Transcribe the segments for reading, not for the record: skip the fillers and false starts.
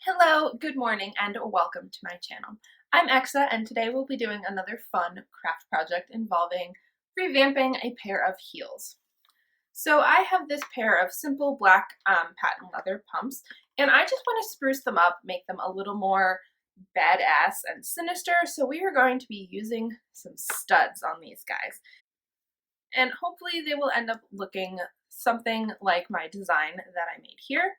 Hello, good morning, and welcome to my channel. I'm Exa, and today we'll be doing another fun craft project involving revamping a pair of heels. So I have this pair of simple black patent leather pumps, and I just want to spruce them up, make them a little more badass and sinister, so we are going to be using some studs on these guys. And hopefully they will end up looking something like my design that I made here.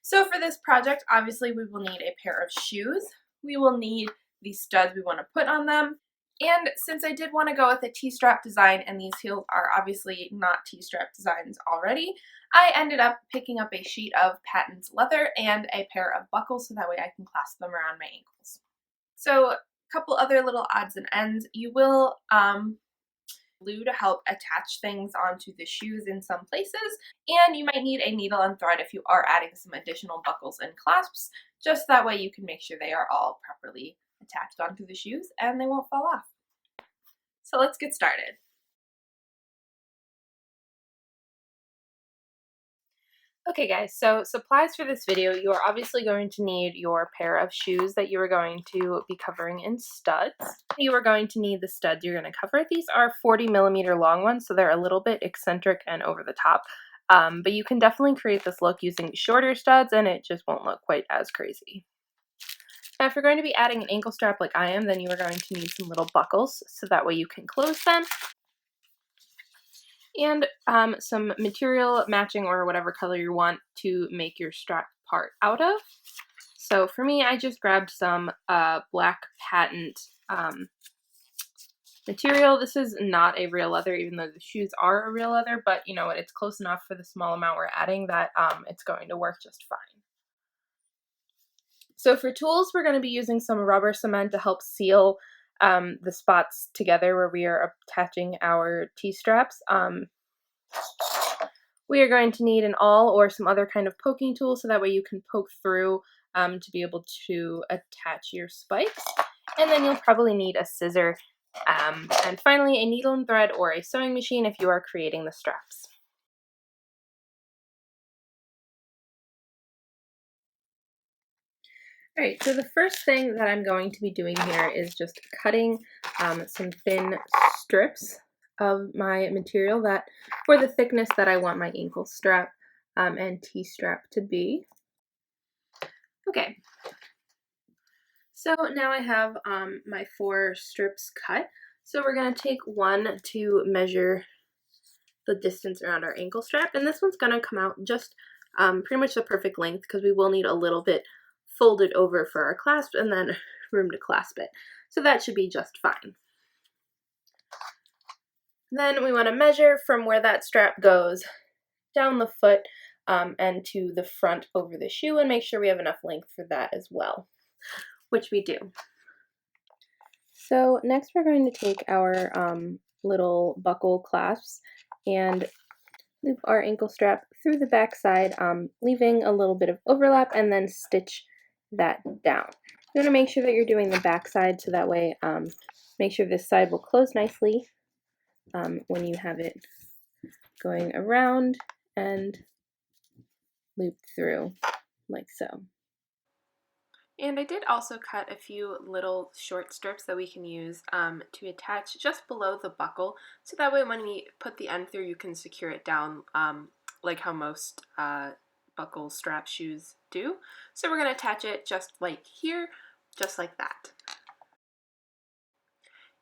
So for this project, obviously we will need a pair of shoes. We will need the studs we want to put on them. And since I did want to go with a T-strap design and these heels are obviously not T-strap designs already, I ended up picking up a sheet of patent leather and a pair of buckles so that way I can clasp them around my ankles. So a couple other little odds and ends. You will glue to help attach things onto the shoes in some places, and you might need a needle and thread if you are adding some additional buckles and clasps, just that way you can make sure they are all properly attached onto the shoes and they won't fall off. So let's get started. Okay guys, so supplies for this video, you are obviously going to need your pair of shoes that you are going to be covering in studs. You are going to need the studs you're going to cover. These are 40mm long ones, so they're a little bit eccentric and over the top. But you can definitely create this look using shorter studs and it just won't look quite as crazy. Now if you're going to be adding an ankle strap like I am, then you are going to need some little buckles so that way you can close them. And some material matching or whatever color you want to make your strap part out of. So for me, I just grabbed some black patent material. This is not a real leather, even though the shoes are a real leather, but you know what, it's close enough for the small amount we're adding that it's going to work just fine. So for tools, we're going to be using some rubber cement to help seal the spots together where we are attaching our T-straps. We are going to need an awl or some other kind of poking tool so that way you can poke through to be able to attach your spikes. And then you'll probably need a scissor. And finally, a needle and thread or a sewing machine if you are creating the straps. Alright, so the first thing that I'm going to be doing here is just cutting some thin strips of my material that for the thickness that I want my ankle strap and T-strap to be. Okay, so now I have my 4 strips cut. So we're going to take one to measure the distance around our ankle strap, and this one's going to come out just pretty much the perfect length because we will need a little bit folded over for our clasp and then room to clasp it. So that should be just fine. Then we want to measure from where that strap goes down the foot and to the front over the shoe and make sure we have enough length for that as well, which we do. So next we're going to take our little buckle clasps and loop our ankle strap through the back side, leaving a little bit of overlap, and then stitch that down. You want to make sure that you're doing the back side so that way make sure this side will close nicely when you have it going around and loop through like so. And I did also cut a few little short strips that we can use to attach just below the buckle, so that way when we put the end through you can secure it down like how most buckle strap shoes do. So we're going to attach it just like here, just like that.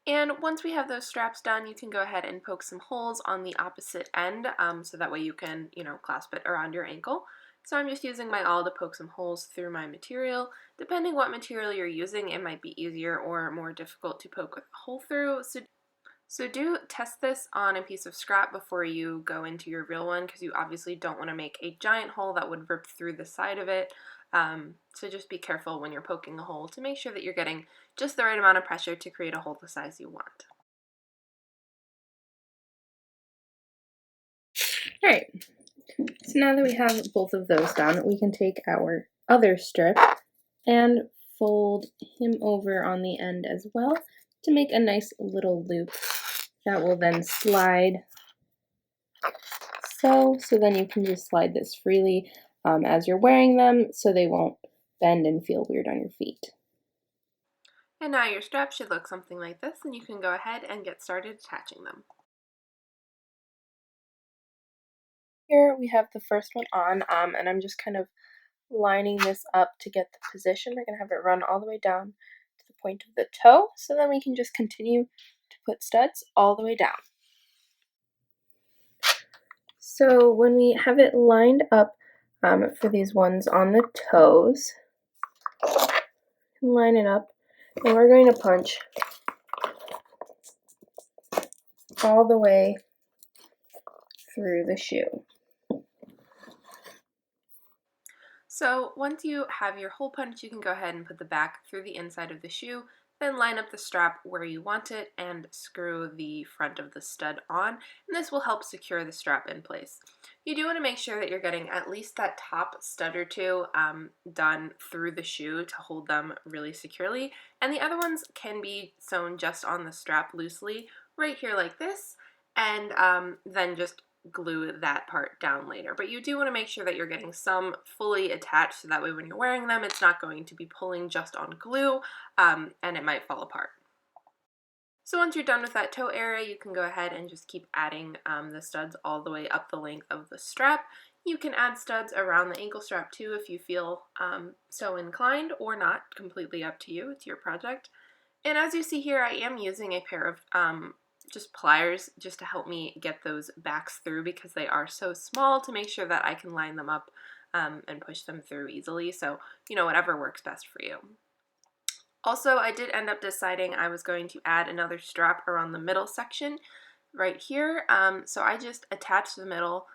And once we have those straps done, you can go ahead and poke some holes on the opposite end so that way you can, clasp it around your ankle. So I'm just using my awl to poke some holes through my material. Depending what material you're using, it might be easier or more difficult to poke a hole through. So do test this on a piece of scrap before you go into your real one, because you obviously don't want to make a giant hole that would rip through the side of it. So just be careful when you're poking a hole to make sure that you're getting just the right amount of pressure to create a hole the size you want. Alright, so now that we have both of those done, we can take our other strip and fold him over on the end as well to make a nice little loop that will then slide so then you can just slide this freely as you're wearing them so they won't bend and feel weird on your feet. And now your straps should look something like this, and you can go ahead and get started attaching them. Here we have the first one on, and I'm just kind of lining this up to get the position. We're going to have it run all the way down to the point of the toe, so then we can just continue to put studs all the way down. So when we have it lined up for these ones on the toes, line it up, and we're going to punch all the way through the shoe. So once you have your hole punch, you can go ahead and put the back through the inside of the shoe, then line up the strap where you want it and screw the front of the stud on, and this will help secure the strap in place. You do want to make sure that you're getting at least that top stud or two done through the shoe to hold them really securely, and the other ones can be sewn just on the strap loosely right here like this, and then just glue that part down later. But you do want to make sure that you're getting some fully attached so that way when you're wearing them, it's not going to be pulling just on glue and it might fall apart. So once you're done with that toe area, you can go ahead and just keep adding the studs all the way up the length of the strap. You can add studs around the ankle strap too if you feel so inclined, or not, completely up to you. It's your project. And as you see here, I am using a pair of just pliers just to help me get those backs through because they are so small, to make sure that I can line them up and push them through easily. So, whatever works best for you. Also, I did end up deciding I was going to add another strap around the middle section right here. So I just attached the middle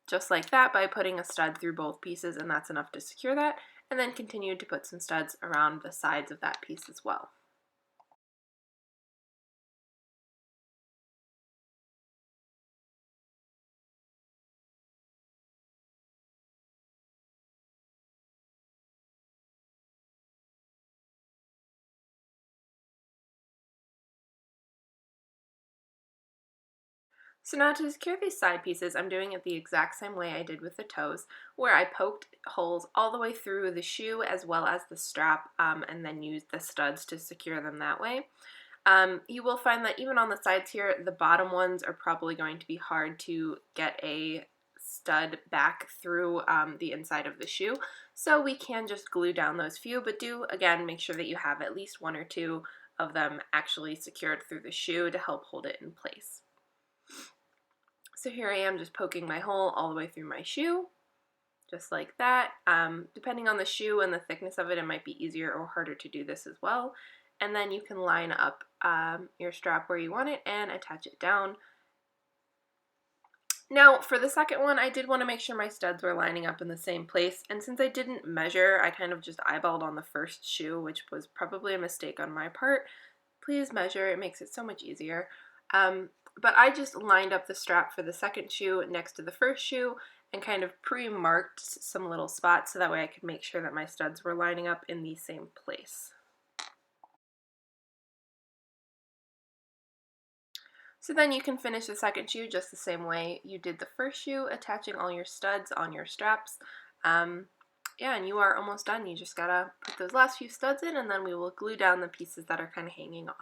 just like that by putting a stud through both pieces, and that's enough to secure that, and then continued to put some studs around the sides of that piece as well. So now to secure these side pieces, I'm doing it the exact same way I did with the toes, where I poked holes all the way through the shoe as well as the strap, and then used the studs to secure them that way. You will find that even on the sides here, the bottom ones are probably going to be hard to get a stud back through the inside of the shoe, so we can just glue down those few, but do, again, make sure that you have at least one or two of them actually secured through the shoe to help hold it in place. So here I am just poking my hole all the way through my shoe, just like that. Depending on the shoe and the thickness of it, it might be easier or harder to do this as well. And then you can line up your strap where you want it and attach it down. Now for the second one, I did want to make sure my studs were lining up in the same place, and since I didn't measure, I kind of just eyeballed on the first shoe, which was probably a mistake on my part. Please measure, it makes it so much easier. But I just lined up the strap for the second shoe next to the first shoe and kind of pre-marked some little spots so that way I could make sure that my studs were lining up in the same place. So then you can finish the second shoe just the same way you did the first shoe, attaching all your studs on your straps. Yeah, and you are almost done. You just gotta put those last few studs in, and then we will glue down the pieces that are kind of hanging off.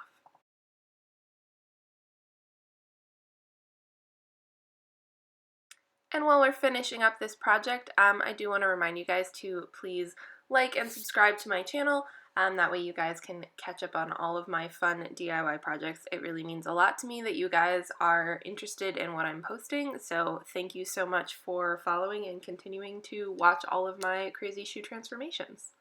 And while we're finishing up this project, I do want to remind you guys to please like and subscribe to my channel. That way you guys can catch up on all of my fun DIY projects. It really means a lot to me that you guys are interested in what I'm posting, so thank you so much for following and continuing to watch all of my crazy shoe transformations.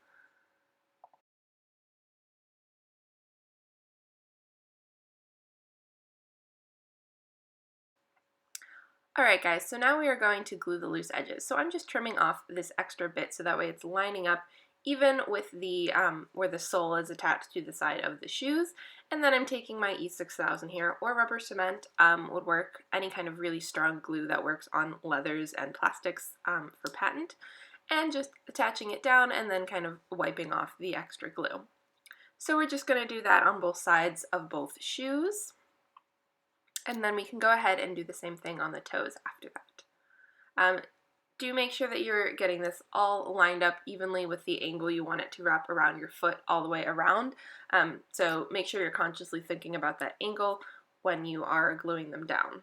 Alright guys, so now we are going to glue the loose edges. So I'm just trimming off this extra bit so that way it's lining up even with the where the sole is attached to the side of the shoes. And then I'm taking my E6000 here, or rubber cement would work, any kind of really strong glue that works on leathers and plastics for patent, and just attaching it down and then kind of wiping off the extra glue. So we're just going to do that on both sides of both shoes. And then we can go ahead and do the same thing on the toes after that. Do make sure that you're getting this all lined up evenly with the angle you want it to wrap around your foot all the way around. So make sure you're consciously thinking about that angle when you are gluing them down.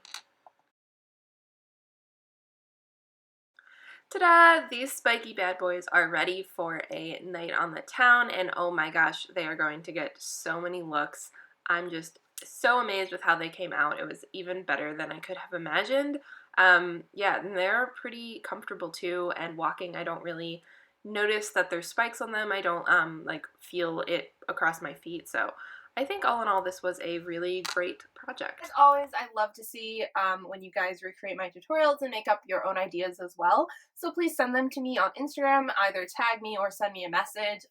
Ta-da! These spiky bad boys are ready for a night on the town, and oh my gosh, they are going to get so many looks. I'm just so amazed with how they came out. It was even better than I could have imagined. Yeah, and they're pretty comfortable too, and walking, I don't really notice that there's spikes on them. I don't like feel it across my feet, so I think all in all, this was a really great project. As always, I love to see when you guys recreate my tutorials and make up your own ideas as well. So please send them to me on Instagram, either tag me or send me a message,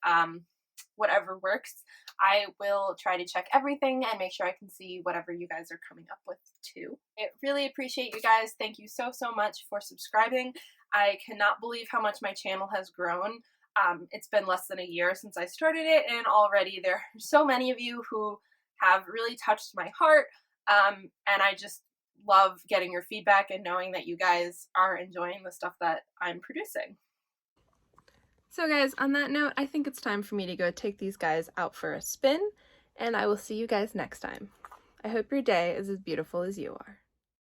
whatever works. I will try to check everything and make sure I can see whatever you guys are coming up with too. I really appreciate you guys. Thank you so, so much for subscribing. I cannot believe how much my channel has grown. It's been less than a year since I started it, and already there are so many of you who have really touched my heart, and I just love getting your feedback and knowing that you guys are enjoying the stuff that I'm producing. So guys, on that note, I think it's time for me to go take these guys out for a spin, and I will see you guys next time. I hope your day is as beautiful as you are.